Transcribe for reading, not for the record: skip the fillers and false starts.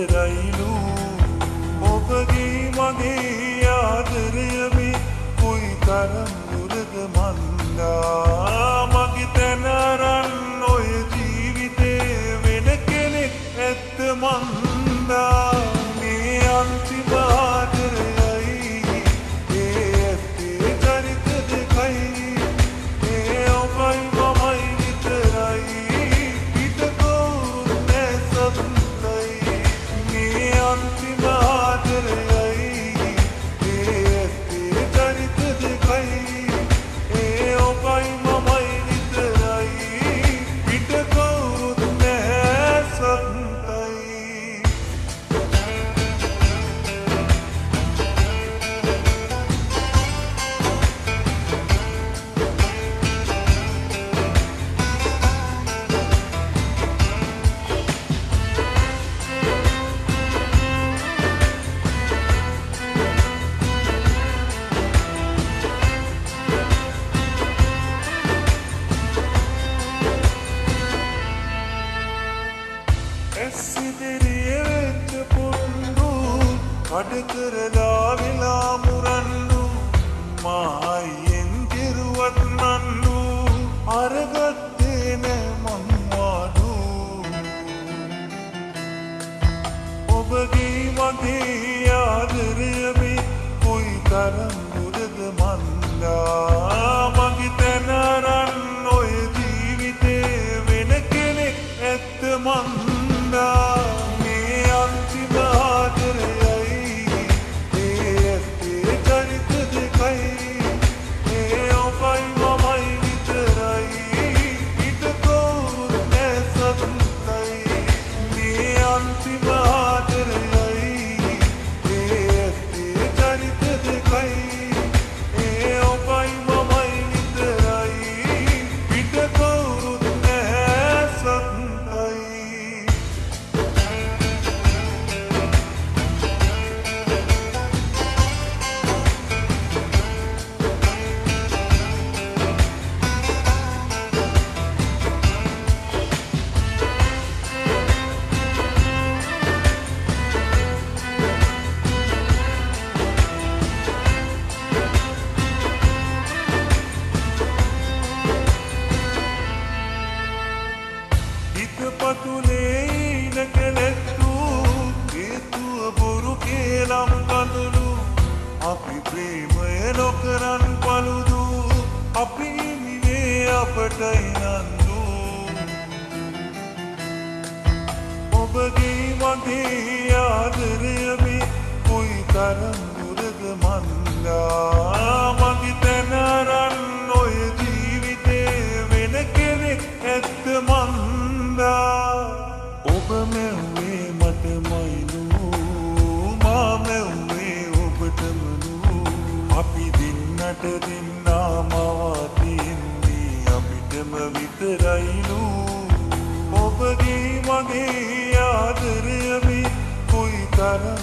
විතරයිලු ඔබගේ මගේ ආදරය මේ කොයි තරම් දුරද මන්දා මගේ තැන අරන් ඔය ජීවිතේ වෙන කෙනෙක් ඇත්ත මන්දා මේ අන්තිම ආදරයයි ඒ ඇත්තේ චරිත දෙකයි ඒ ඔබයි මමයි විතරයි හිතකෝ නෑ සතුටයි මේ අන්තිම ආදරයයි ඒ ඇත්තේ චරිත දෙකයි ඒ ඔබයි මමයි විතරයි හිතකෝ නෑ සතුටයි ඇස්සිදිරිය වෙච්ච පොන්ඩු කඩ කරලා වෙලා මුරන්නු මායෙන් කෙරුවත් නන්නු අරගත්තේ නෑ මංවාඩු ඔබගේ මගේ ආදරය මේ කොයි තරම් දුරද මන්දා මගේ තැන අරන් ඔය ජීවිතේ වෙන කෙනෙක් ඇත්ත මන්දා මේ අන්තිම ආදරයයි ඒ ඇත්තේ චරිත දෙකයි ඒ ඔබයි මමයි විතරයි හිතකෝ නෑ සතුටයි මේ අන්තිම ආදරයයි ඒ ඇත්තේ චරිත දෙකයි ඒ ඔබයි මමයි විතරයි හිතකෝ නෑ සතුටයි හිතපතුලේ ඉන කෙලෙත්තු හේතුව බොරු කේලම් කඳුළු අපි ප්‍රේමය නොකරන් පළුදු අපි මිනේ අපටයි නන්දු ඔබගේ මගේ ආදරය මේ කොයි තරම් දුරද මන්දා මගේ තැන අරන් ඔය ජීවිතේ වෙන කෙනෙක් ඇත්ත මන්දා ඔබ මැව්වේ මටමයිලු මා මැව්වේ ඔබටමලු අපි දෙන්නට දෙන්නා මවා තියන්නේ අපිටම විතරයිලු ඔබගේ මගේ ආදරය මේ කොයි තරම්